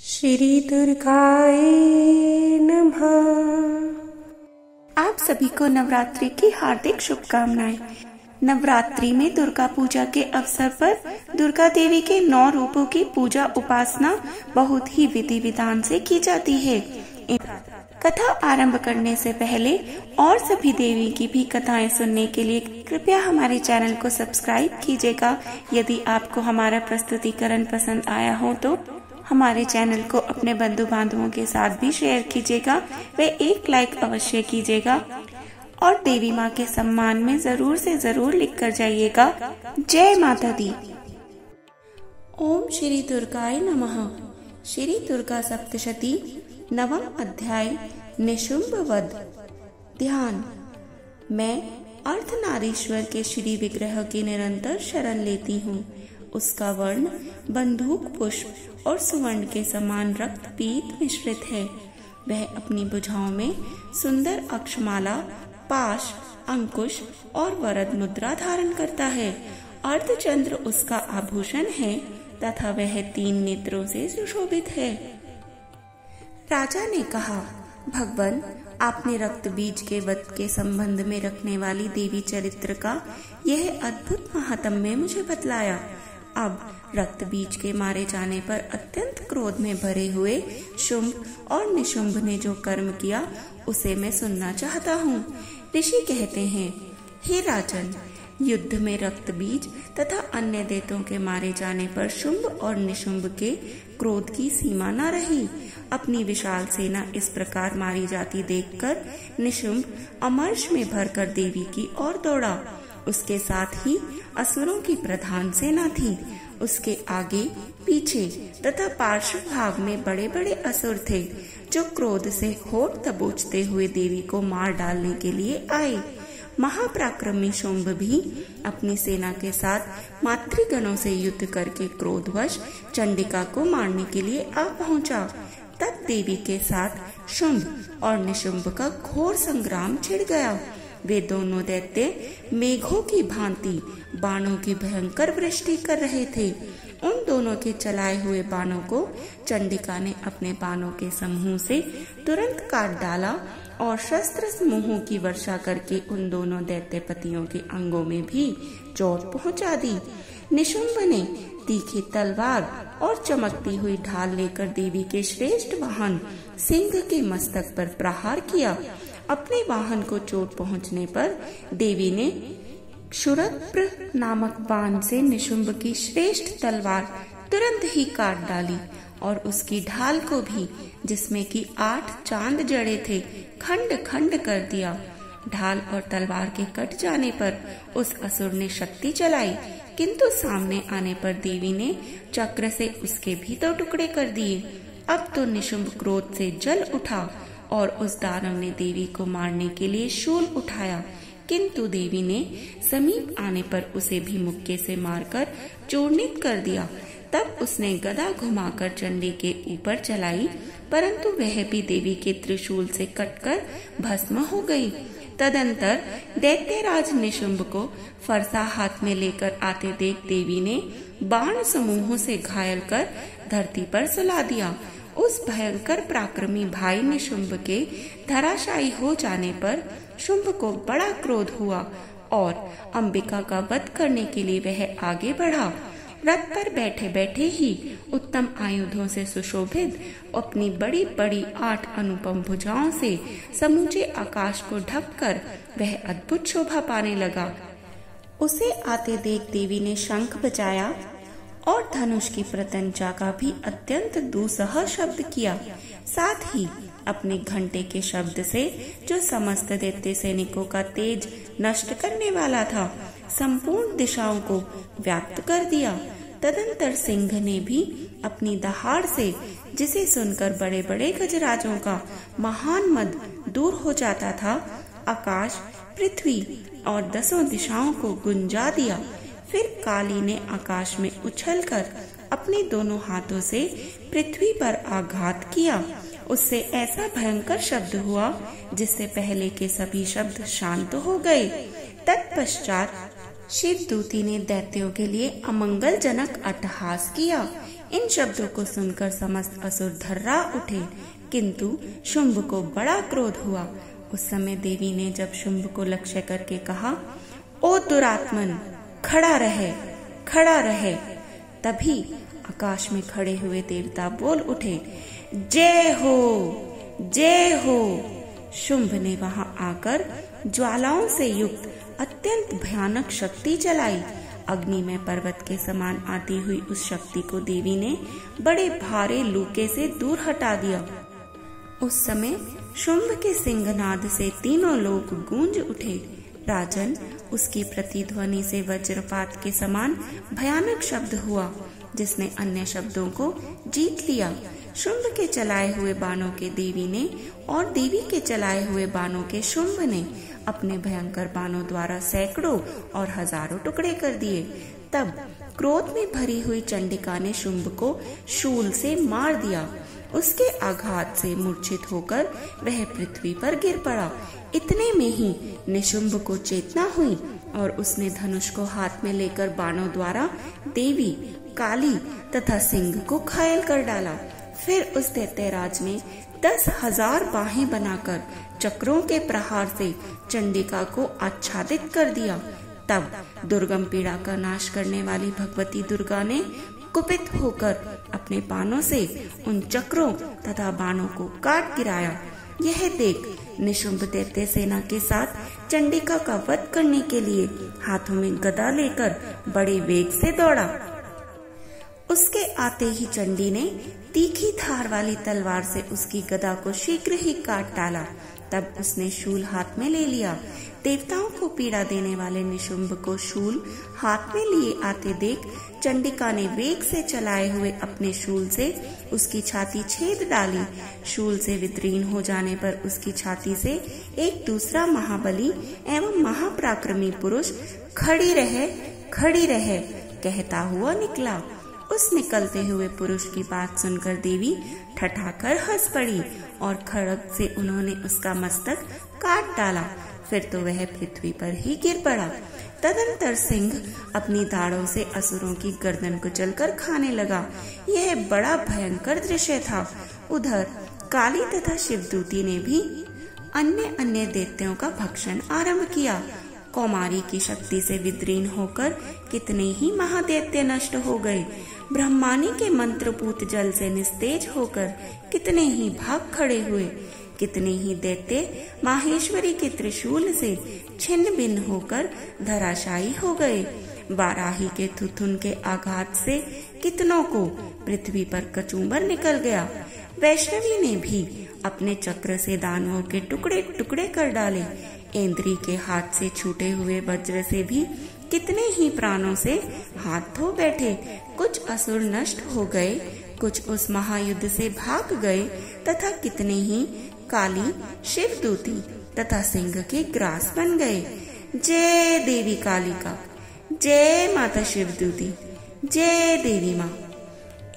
श्री दुर्गाय नमः। आप सभी को नवरात्रि की हार्दिक शुभकामनाएं। नवरात्रि में दुर्गा पूजा के अवसर पर दुर्गा देवी के 9 रूपों की पूजा उपासना बहुत ही विधि विधान से की जाती है। कथा आरंभ करने से पहले और सभी देवी की भी कथाएं सुनने के लिए कृपया हमारे चैनल को सब्सक्राइब कीजिएगा। यदि आपको हमारा प्रस्तुतिकरण पसंद आया हो तो हमारे चैनल को अपने बंधु बांधवों के साथ भी शेयर कीजिएगा व एक लाइक अवश्य कीजिएगा और देवी माँ के सम्मान में जरूर से जरूर लिख कर जाइएगा। जय माता दी। ओम श्री दुर्गाय नमः। श्री दुर्गा सप्तशती नवम अध्याय निशुंभ वध। ध्यान। मैं अर्धनारीश्वर के श्री विग्रह की निरंतर शरण लेती हूँ। उसका वर्ण बंदूक पुष्प और सुवर्ण के समान रक्त पीत मिश्रित है। वह अपनी भुजाओं में सुंदर अक्षमाला, पाश, अंकुश और वरद मुद्रा धारण करता है। अर्धचंद्र उसका आभूषण है तथा वह 3 नेत्रों से सुशोभित है। राजा ने कहा, भगवान, आपने रक्त बीज के वध के संबंध में रखने वाली देवी चरित्र का यह अद्भुत महात्म्य मुझे बतलाया। अब रक्त बीज के मारे जाने पर अत्यंत क्रोध में भरे हुए शुंभ और निशुंभ ने जो कर्म किया उसे मैं सुनना चाहता हूँ। ऋषि कहते हैं, हे राजन, युद्ध में रक्त बीज तथा अन्य दैत्यों के मारे जाने पर शुंभ और निशुंभ के क्रोध की सीमा न रही। अपनी विशाल सेना इस प्रकार मारी जाती देखकर निशुंभ अमर्ष में भरकर देवी की ओर दौड़ा। उसके साथ ही असुरों की प्रधान सेना थी। उसके आगे पीछे तथा पार्श्व भाग में बड़े बड़े असुर थे जो क्रोध से होठ दबोचते हुए देवी को मार डालने के लिए आए। महापराक्रमी शुंभ भी अपनी सेना के साथ मातृगणों से युद्ध करके क्रोधवश चंडिका को मारने के लिए आ पहुंचा। तब देवी के साथ शुंभ और निशुंभ का घोर संग्राम छिड़ गया। वे दोनों दैत्य मेघों की भांति बाणों की भयंकर वृष्टि कर रहे थे। उन दोनों के चलाए हुए बाणों को चंडिका ने अपने बाणों के समूह से तुरंत काट डाला और शस्त्र समूहों की वर्षा करके उन दोनों दैत्यपतियों के अंगों में भी चोट पहुंचा दी। निशुंभ ने तीखी तलवार और चमकती हुई ढाल लेकर देवी के श्रेष्ठ वाहन सिंह के मस्तक पर प्रहार किया। अपने वाहन को चोट पहुंचने पर देवी ने क्षुरप्र नामक बाण से निशुंभ की श्रेष्ठ तलवार तुरंत ही काट डाली और उसकी ढाल को भी, जिसमें कि 8 चांद जड़े थे, खंड खंड कर दिया। ढाल और तलवार के कट जाने पर उस असुर ने शक्ति चलाई, किंतु सामने आने पर देवी ने चक्र से उसके भी 2 टुकड़े कर दिए। अब तो निशुंभ क्रोध से जल उठा और उस दानव ने देवी को मारने के लिए शूल उठाया, किंतु देवी ने समीप आने पर उसे भी मुक्के से मारकर चूर्णित कर दिया। तब उसने गदा घुमाकर चंडी के ऊपर चलाई, परंतु वह भी देवी के त्रिशूल से कटकर भस्म हो गई। तदंतर दैत्यराज निशुंभ को फरसा हाथ में लेकर आते देख देवी ने बाण समूहों से घायल कर धरती पर सुला दिया। उस भयंकर पराक्रमी भाई निशुंभ के धराशायी हो जाने पर शुंभ को बड़ा क्रोध हुआ और अंबिका का वध करने के लिए वह आगे बढ़ा। रथ पर बैठे बैठे ही उत्तम आयुधों से सुशोभित अपनी बड़ी बड़ी 8 अनुपम भुजाओं से समूचे आकाश को ढककर वह अद्भुत शोभा पाने लगा। उसे आते देख देवी ने शंख बजाया और धनुष की प्रत्यंचा का भी अत्यंत दुस्सह शब्द किया। साथ ही अपने घंटे के शब्द से, जो समस्त दैत्य सैनिकों का तेज नष्ट करने वाला था, संपूर्ण दिशाओं को व्याप्त कर दिया। तदंतर सिंह ने भी अपनी दहाड़ से, जिसे सुनकर बड़े बड़े गजराजों का महान मद दूर हो जाता था, आकाश, पृथ्वी और 10 दिशाओं को गुंजा दिया। फिर काली ने आकाश में उछलकर अपने दोनों हाथों से पृथ्वी पर आघात किया। उससे ऐसा भयंकर शब्द हुआ जिससे पहले के सभी शब्द शांत हो गए। तत्पश्चात शिवदूती ने दैत्यों के लिए अमंगलजनक अट्टहास किया। इन शब्दों को सुनकर समस्त असुर धर्रा उठे, किंतु शुंभ को बड़ा क्रोध हुआ। उस समय देवी ने जब शुंभ को लक्ष्य करके कहा, ओ दुरात्मन, खड़ा रहे, खड़ा रहे। तभी आकाश में खड़े हुए देवता बोल उठे, जय हो, जय हो। शुंभ ने वहां आकर ज्वालाओं से युक्त अत्यंत भयानक शक्ति चलाई। अग्नि में पर्वत के समान आती हुई उस शक्ति को देवी ने बड़े भारे लूके से दूर हटा दिया। उस समय शुंभ के सिंहनाद से तीनों लोग गूंज उठे। राजन, उसकी प्रतिध्वनि से वज्रपात के समान भयानक शब्द हुआ, जिसने अन्य शब्दों को जीत लिया। शुंभ के चलाए हुए बाणों के देवी ने और देवी के चलाए हुए बाणों के शुंभ ने अपने भयंकर बाणों द्वारा सैकड़ों और हजारों टुकड़े कर दिए। तब क्रोध में भरी हुई चंडिका ने शुंभ को शूल से मार दिया। उसके आघात से मूर्छित होकर वह पृथ्वी पर गिर पड़ा। इतने में ही निशुंभ को चेतना हुई और उसने धनुष को हाथ में लेकर बाणों द्वारा देवी, काली तथा सिंह को घायल कर डाला। फिर उस दैत्यराज ने 10,000 बाहें बनाकर चक्रों के प्रहार से चंडिका को आच्छादित कर दिया। तब दुर्गम पीड़ा का नाश करने वाली भगवती दुर्गा ने कुपित होकर अपने बाणों से उन चक्रों तथा बाणों को काट गिराया। यह देख निशुंभ दैत्य सेना के साथ चंडिका का वध करने के लिए हाथों में गदा लेकर बड़े वेग से दौड़ा। उसके आते ही चंडी ने तीखी धार वाली तलवार से उसकी गदा को शीघ्र ही काट डाला। तब उसने शूल हाथ में ले लिया। देवताओं को पीड़ा देने वाले निशुंभ को शूल हाथ में लिए आते देख चंडिका ने वेग से चलाए हुए अपने शूल से उसकी छाती छेद डाली। शूल से विदीर्ण हो जाने पर उसकी छाती से एक दूसरा महाबली एवं महापराक्रमी पुरुष खड़ी रहे कहता हुआ निकला। उस निकलते हुए पुरुष की बात सुनकर देवी ठठाकर हंस पड़ी और खड्ग से उन्होंने उसका मस्तक काट डाला। फिर तो वह पृथ्वी पर ही गिर पड़ा। तदंतर सिंह अपनी दाढ़ों से असुरों की गर्दन कुचलकर खाने लगा। यह बड़ा भयंकर दृश्य था। उधर काली तथा शिवदूती ने भी अन्य दैत्यों का भक्षण आरंभ किया। कौमारी की शक्ति से विदीर्ण होकर कितने ही महादैत्य नष्ट हो गए। ब्रह्मानी के मंत्रपूत जल से निस्तेज होकर कितने ही भाग खड़े हुए। कितने ही दैत्य माहेश्वरी के त्रिशूल से छिन्न भिन्न होकर धराशायी हो गए। वाराही के थुथुन के आघात से कितनों को पृथ्वी पर कचूमर निकल गया। वैष्णवी ने भी अपने चक्र से दानवों के टुकड़े टुकड़े कर डाले। इंद्री के हाथ से छूटे हुए वज्र से भी कितने ही प्राणों से हाथ धो बैठे। कुछ असुर नष्ट हो गए, कुछ उस महायुद्ध से भाग गए तथा कितने ही काली, शिवदूती तथा सिंह के ग्रास बन गए। जय देवी कालिका, जय माता शिवदूती, जय देवी माँ।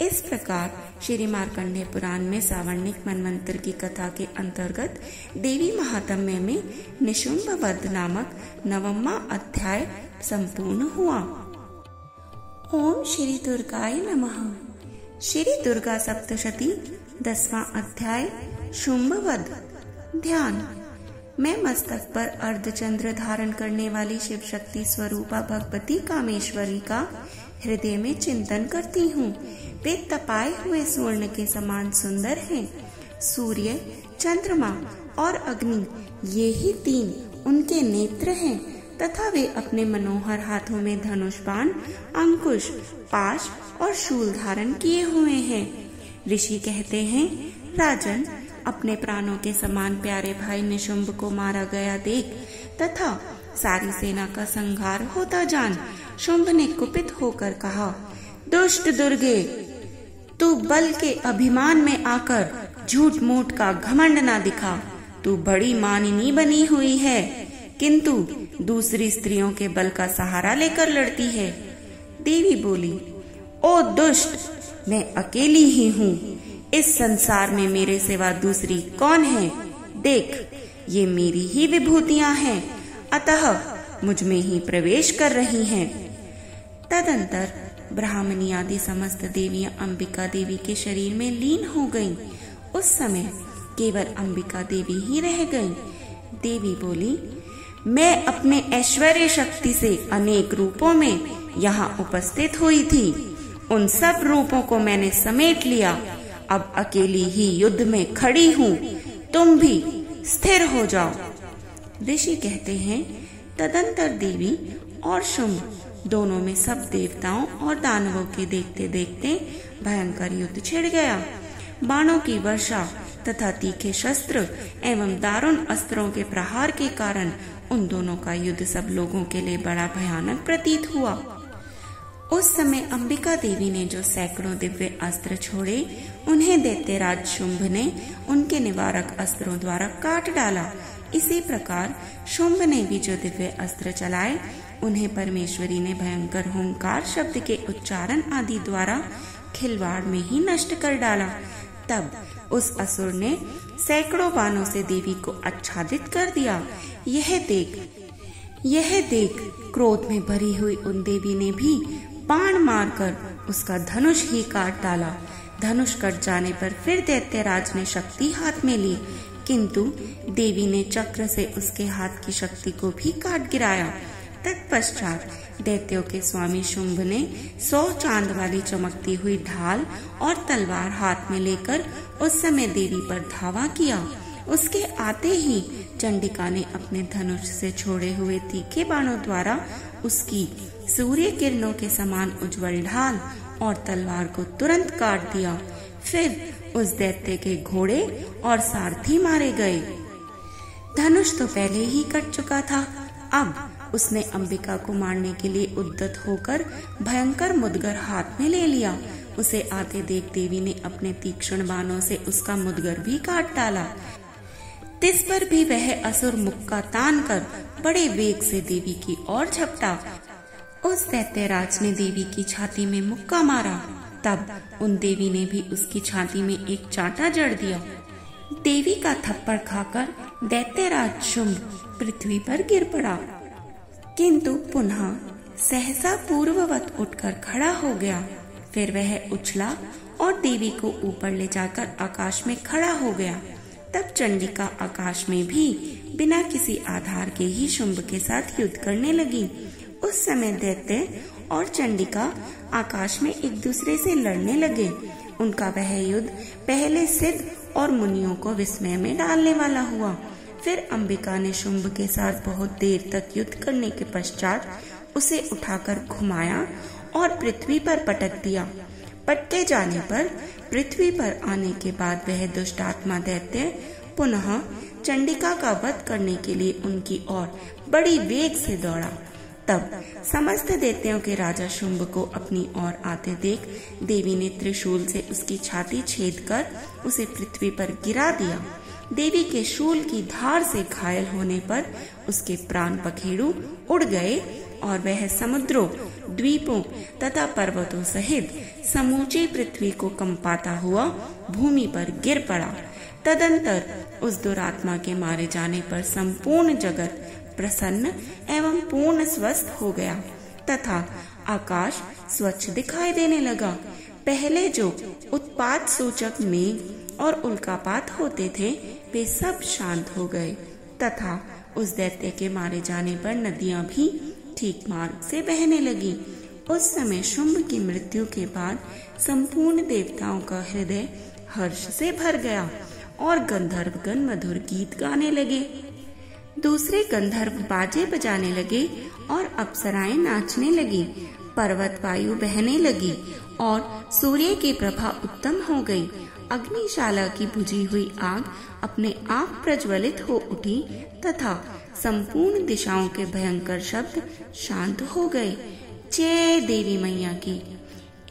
इस प्रकार श्री मार्कंडेय पुराण में सावर्णिक मनवंतर की कथा के अंतर्गत देवी महात्म्य में निशुंभ वध नामक 9वां अध्याय संपूर्ण हुआ। ओम श्री दुर्गाय नमः। श्री दुर्गा सप्तशती 10वां अध्याय शुंभ वध। ध्यान। मैं मस्तक पर अर्धचंद्र धारण करने वाली शिव शक्ति स्वरूपा भगवती कामेश्वरी का हृदय में चिंतन करती हूँ। वे तपाए हुए स्वर्ण के समान सुंदर हैं। सूर्य, चंद्रमा और अग्नि ये ही 3 उनके नेत्र हैं तथा वे अपने मनोहर हाथों में धनुष बाण, अंकुश, पाश और शूल धारण किए हुए हैं। ऋषि कहते हैं, राजन, अपने प्राणों के समान प्यारे भाई निशुंभ को मारा गया देख तथा सारी सेना का संहार होता जान शुंभ ने कुपित होकर कहा, दुष्ट दुर्गे, तू बल के अभिमान में आकर झूठ मूठ का घमंड ना दिखा। तू बड़ी मानिनी बनी हुई है, किंतु दूसरी स्त्रियों के बल का सहारा लेकर लड़ती है। देवी बोली, ओ दुष्ट, मैं अकेली ही हूँ। इस संसार में मेरे सिवा दूसरी कौन है? देख, ये मेरी ही विभूतियाँ हैं, अतः मुझ में ही प्रवेश कर रही हैं। तदंतर ब्राह्मणी आदि समस्त देवियां अंबिका देवी के शरीर में लीन हो गईं। उस समय केवल अंबिका देवी ही रह गईं। देवी बोली, मैं अपने ऐश्वर्य शक्ति से अनेक रूपों में यहाँ उपस्थित हुई थी। उन सब रूपों को मैंने समेट लिया। अब अकेली ही युद्ध में खड़ी हूँ। तुम भी स्थिर हो जाओ। ऋषि कहते हैं, तदंतर देवी और शुंभ दोनों में सब देवताओं और दानवों के देखते देखते भयंकर युद्ध छिड़ गया। बाणों की वर्षा तथा तीखे शस्त्र एवं दारुण अस्त्रों के प्रहार के कारण उन दोनों का युद्ध सब लोगों के लिए बड़ा भयानक प्रतीत हुआ। उस समय अंबिका देवी ने जो सैकड़ों दिव्य अस्त्र छोड़े, उन्हें दैत्यराज शुंभ ने उनके निवारक अस्त्रों द्वारा काट डाला। इसी प्रकार शुंभ ने भी जो दिव्य अस्त्र चलाए, उन्हें परमेश्वरी ने भयंकर हुंकार शब्द के उच्चारण आदि द्वारा खिलवाड़ में ही नष्ट कर डाला। तब उस असुर ने सैकड़ों बाणों से देवी को आच्छादित कर दिया। यह देख क्रोध में भरी हुई उन देवी ने भी बाण मारकर उसका धनुष ही काट डाला। धनुष कट जाने पर फिर दैत्यराज ने शक्ति हाथ में ली, किंतु देवी ने चक्र से उसके हाथ की शक्ति को भी काट गिराया। तत्पश्चात दैत्यों के स्वामी शुंभ ने 100 चांद वाली चमकती हुई ढाल और तलवार हाथ में लेकर उस समय देवी पर धावा किया। उसके आते ही चंडिका ने अपने धनुष से छोड़े हुए तीखे बाणों द्वारा उसकी सूर्य किरणों के समान उज्जवल ढाल और तलवार को तुरंत काट दिया। फिर उस दैत्य के घोड़े और सारथी मारे गए। धनुष तो पहले ही कट चुका था। अब उसने अंबिका को मारने के लिए उद्यत होकर भयंकर मुदगर हाथ में ले लिया। उसे आते देख देवी ने अपने तीक्ष्ण बाणों से उसका मुदगर भी काट डाला। तिस पर भी वह असुर मुक्का तान कर बड़े वेग से देवी की ओर झपटा। उस दैत्यराज ने देवी की छाती में मुक्का मारा। तब उन देवी ने भी उसकी छाती में एक चांटा जड़ दिया। देवी का थप्पड़ खाकर दैत्यराज शुंभ पृथ्वी पर गिर पड़ा, किंतु पुनः सहसा पूर्ववत उठकर खड़ा हो गया। फिर वह उछला और देवी को ऊपर ले जाकर आकाश में खड़ा हो गया। तब चंडिका आकाश में भी बिना किसी आधार के ही शुंभ के साथ युद्ध करने लगी। उस समय दैत्य और चंडिका आकाश में एक दूसरे से लड़ने लगे। उनका वह युद्ध पहले सिद्ध और मुनियों को विस्मय में डालने वाला हुआ। फिर अंबिका ने शुंभ के साथ बहुत देर तक युद्ध करने के पश्चात उसे उठाकर घुमाया और पृथ्वी पर पटक दिया। पटके जाने पर पृथ्वी पर आने के बाद वह दुष्ट आत्मा दैत्य पुनः चंडिका का वध करने के लिए उनकी ओर बड़ी वेग से दौड़ा। तब समस्त दैत्यों के राजा शुंभ को अपनी ओर आते देख देवी ने त्रिशूल से उसकी छाती छेद कर उसे पृथ्वी पर गिरा दिया। देवी के शूल की धार से घायल होने पर उसके प्राण पखेरु उड़ गए और वह समुद्रों, द्वीपों तथा पर्वतों सहित समूची पृथ्वी को कंपाता हुआ भूमि पर गिर पड़ा। तदंतर उस दुरात्मा के मारे जाने पर संपूर्ण जगत प्रसन्न एवं पूर्ण स्वस्थ हो गया तथा आकाश स्वच्छ दिखाई देने लगा। पहले जो उत्पात सूचक मेघ और उल्कापात होते थे वे सब शांत हो गए तथा उस दैत्य के मारे जाने पर नदियां भी ठीक मार्ग से बहने लगी। उस समय शुंभ की मृत्यु के बाद संपूर्ण देवताओं का हृदय हर्ष से भर गया और गंधर्वगण मधुर गीत गाने लगे। दूसरे गंधर्व बाजे बजाने लगे और अप्सराएं नाचने लगी। पर्वत वायु बहने लगी और सूर्य की प्रभा उत्तम हो गई। अग्निशाला की बुझी हुई आग अपने आप प्रज्वलित हो उठी तथा संपूर्ण दिशाओं के भयंकर शब्द शांत हो गए। जय देवी मैया की।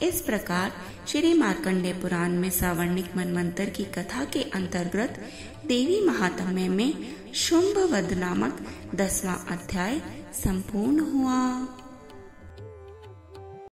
इस प्रकार श्री मार्कंडेय पुराण में सावर्णिक मनवंतर की कथा के अंतर्गत देवी महात्म्य में शुंभ वध नामक 10वां अध्याय संपूर्ण हुआ।